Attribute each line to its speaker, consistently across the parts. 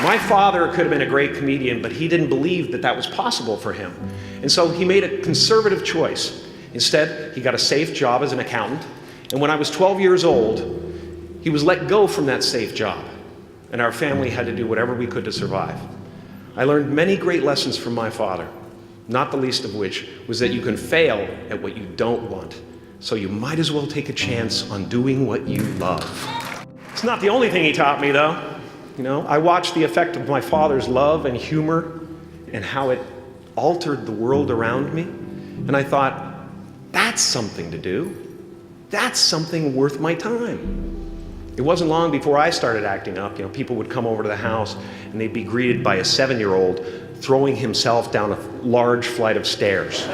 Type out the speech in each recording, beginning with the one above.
Speaker 1: My father could have been a great comedian, but he didn't believe that that was possible for him. And so he made a conservative choice. Instead, he got a safe job as an accountant. And when I was 12 years old, he was let go from that safe job. And our family had to do whatever we could to survive. I learned many great lessons from my father, not the least of which was that you can fail at what you don't want. So you might as well take a chance on doing what you love. It's not the only thing he taught me, though. You know, I watched the effect of my father's love and humor and how it altered the world around me. And I thought, that's something to do. That's something worth my time. It wasn't long before I started acting up. You know, people would come over to the house and they'd be greeted by a 7-year-old throwing himself down a large flight of stairs.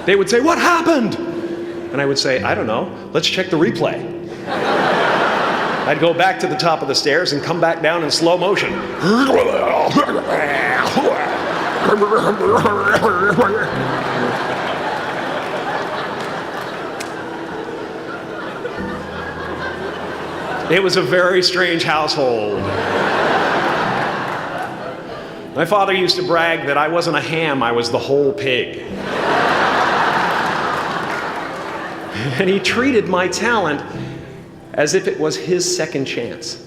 Speaker 1: They would say, "What happened?" And I would say, "I don't know. Let's check the replay." I'd go back to the top of the stairs and come back down in slow motion. It was a very strange household. My father used to brag that I wasn't a ham, I was the whole pig. And he treated my talent as if it was his second chance.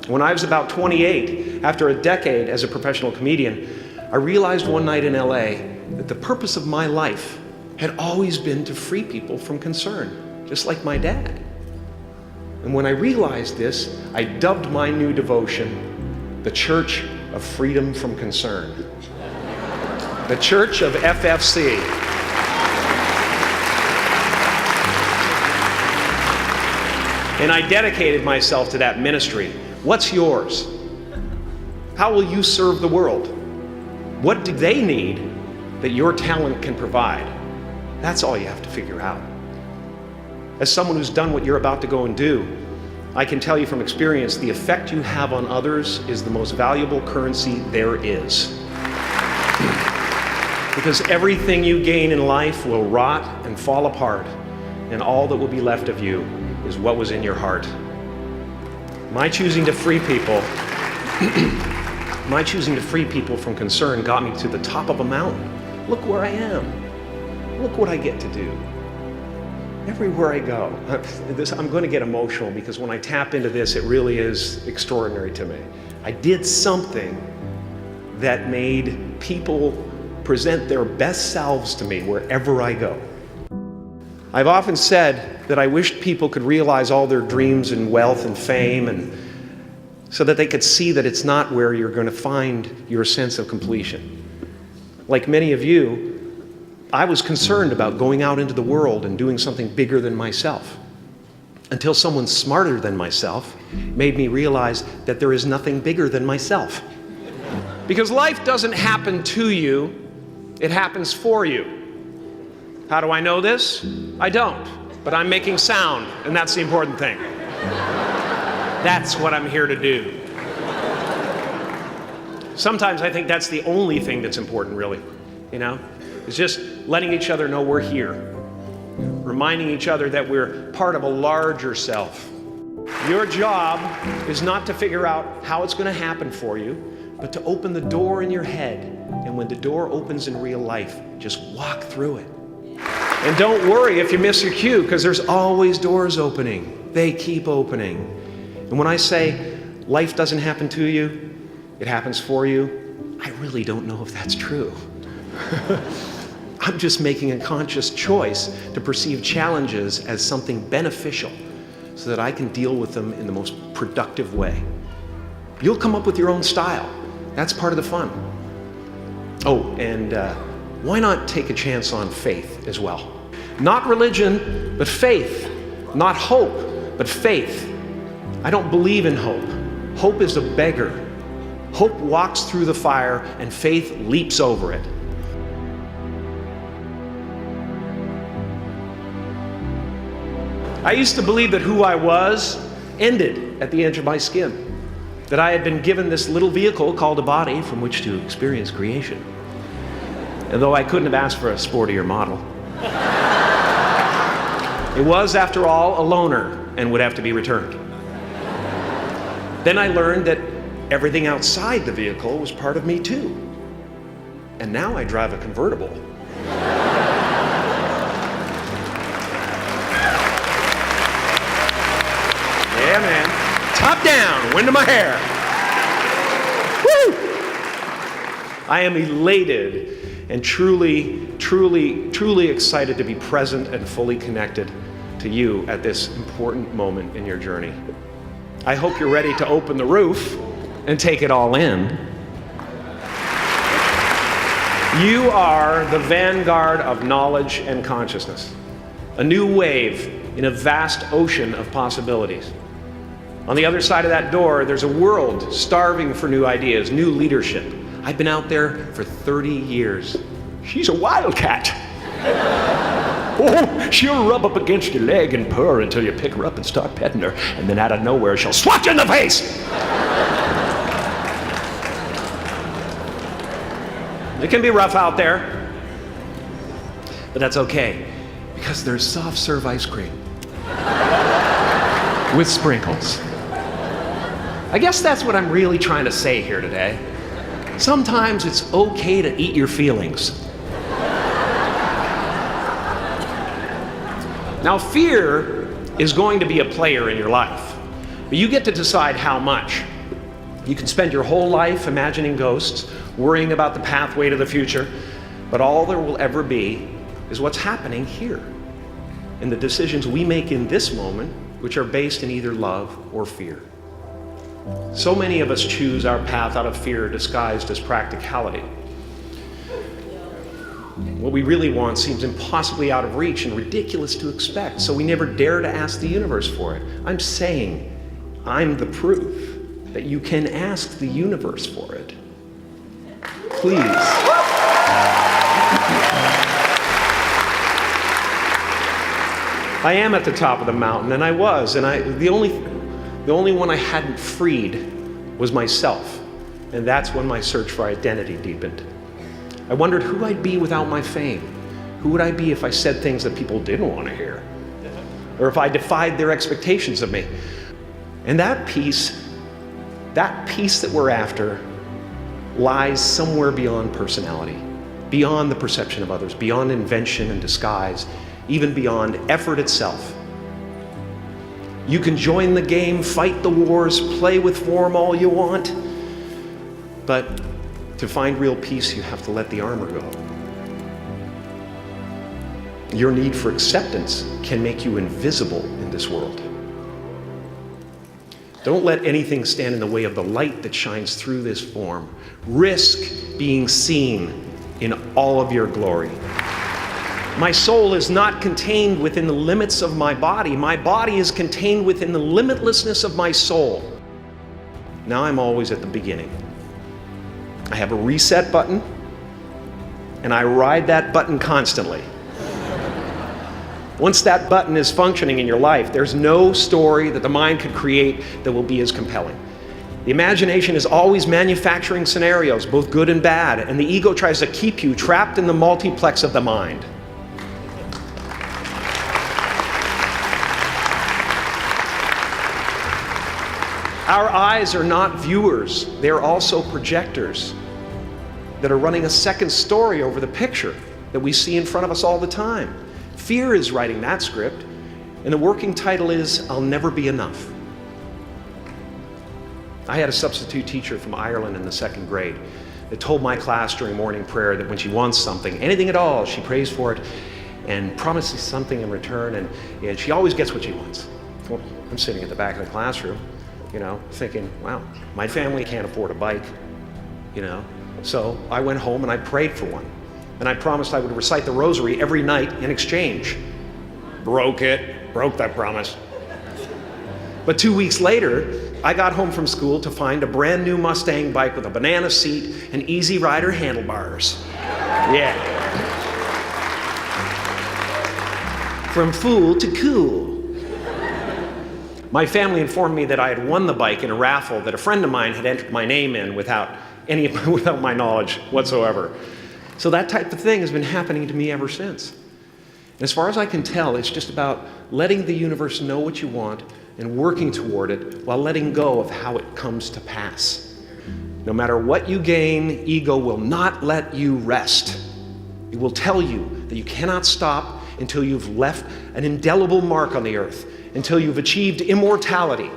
Speaker 1: When I was about 28, after a decade as a professional comedian, I realized one night in LA that the purpose of my life had always been to free people from concern, just like my dad. And when I realized this, I dubbed my new devotion the Church of Freedom from Concern. The Church of FFC. And I dedicated myself to that ministry. What's yours? How will you serve the world? What do they need that your talent can provide? That's all you have to figure out. As someone who's done what you're about to go and do, I can tell you from experience, the effect you have on others is the most valuable currency there is. Because everything you gain in life will rot and fall apart, and all that will be left of you is what was in your heart. My choosing to free people from concern got me to the top of a mountain. Look where I am. Look what I get to do. Everywhere I go. I'm going to get emotional because when I tap into this, it really is extraordinary to me. I did something that made people present their best selves to me wherever I go. I've often said that I wished people could realize all their dreams and wealth and fame, and so that they could see that it's not where you're going to find your sense of completion. Like many of you, I was concerned about going out into the world and doing something bigger than myself, until someone smarter than myself made me realize that there is nothing bigger than myself. Because life doesn't happen to you, it happens for you. How do I know this? I don't, but I'm making sound, and that's the important thing. That's what I'm here to do. Sometimes I think that's the only thing that's important, really, you know? It's just letting each other know we're here, reminding each other that we're part of a larger self. Your job is not to figure out how it's going to happen for you, but to open the door in your head, and when the door opens in real life, just walk through it. And don't worry if you miss your cue, because there's always doors opening. They keep opening. And when I say life doesn't happen to you, it happens for you, I really don't know if that's true. I'm just making a conscious choice to perceive challenges as something beneficial so that I can deal with them in the most productive way. You'll come up with your own style. That's part of the fun. Oh, and why not take a chance on faith as well? Not religion, but faith. Not hope, but faith. I don't believe in hope. Hope is a beggar. Hope walks through the fire and faith leaps over it. I used to believe that who I was ended at the edge of my skin. That I had been given this little vehicle called a body from which to experience creation. And though I couldn't have asked for a sportier model, it was, after all, a loaner and would have to be returned. Then I learned that everything outside the vehicle was part of me too. And now I drive a convertible. Yeah, man. Top down, wind in my hair. Woo! I am elated and truly excited to be present and fully connected to you at this important moment in your journey. I hope you're ready to open the roof and take it all in. You are the vanguard of knowledge and consciousness, a new wave in a vast ocean of possibilities. On the other side of that door, there's a world starving for new ideas, new leadership. I've been out there for 30 years. She's a wildcat. Oh, she'll rub up against your leg and purr until you pick her up and start petting her, and then out of nowhere, she'll swat you in the face. It can be rough out there, but that's okay, because there's soft serve ice cream with sprinkles. I guess that's what I'm really trying to say here today. Sometimes it's okay to eat your feelings. Now, fear is going to be a player in your life, but you get to decide how much. You can spend your whole life imagining ghosts, worrying about the pathway to the future, but all there will ever be is what's happening here, and the decisions we make in this moment, which are based in either love or fear. So many of us choose our path out of fear disguised as practicality. What we really want seems impossibly out of reach and ridiculous to expect, so we never dare to ask the universe for it. I'm saying I'm the proof that you can ask the universe for it. Please. I am at the top of the mountain, and I was, and the only one I hadn't freed was myself, and that's when my search for identity deepened. I wondered who I'd be without my fame. Who would I be if I said things that people didn't want to hear? Or if I defied their expectations of me? And that peace that we're after lies somewhere beyond personality, beyond the perception of others, beyond invention and disguise, even beyond effort itself. You can join the game, fight the wars, play with form all you want, but to find real peace, you have to let the armor go. Your need for acceptance can make you invisible in this world. Don't let anything stand in the way of the light that shines through this form. Risk being seen in all of your glory. My soul is not contained within the limits of my body. My body is contained within the limitlessness of my soul. Now I'm always at the beginning. I have a reset button, and I ride that button constantly. Once that button is functioning in your life, there's no story that the mind could create that will be as compelling. The imagination is always manufacturing scenarios, both good and bad, and the ego tries to keep you trapped in the multiplex of the mind. Our eyes are not viewers, they're also projectors that are running a second story over the picture that we see in front of us all the time. Fear is writing that script, and the working title is, I'll Never Be Enough. I had a substitute teacher from Ireland in the 2nd grade that told my class during morning prayer that when she wants something, anything at all, she prays for it and promises something in return, and she always gets what she wants. Well, I'm sitting at the back of the classroom, thinking, wow, my family can't afford a bike, So I went home and I prayed for one. And I promised I would recite the rosary every night in exchange. Broke that promise. But 2 weeks later, I got home from school to find a brand new Mustang bike with a banana seat and Easy Rider handlebars. Yeah. From fool to cool. My family informed me that I had won the bike in a raffle that a friend of mine had entered my name in without my knowledge whatsoever. So that type of thing has been happening to me ever since. And as far as I can tell, it's just about letting the universe know what you want, and working toward it while letting go of how it comes to pass. No matter what you gain, ego will not let you rest. It will tell you that you cannot stop until you've left an indelible mark on the earth, until you've achieved immortality.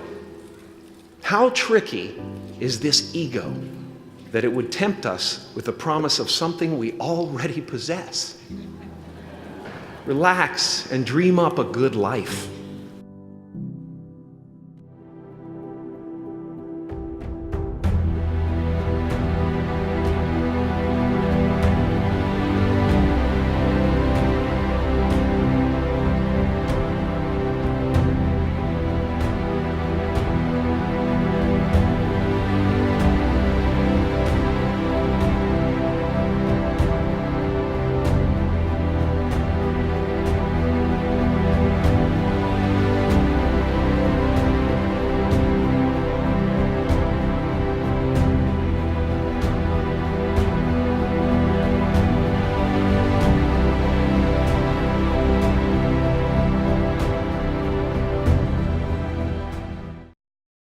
Speaker 1: How tricky is this ego that it would tempt us with the promise of something we already possess? Relax and dream up a good life.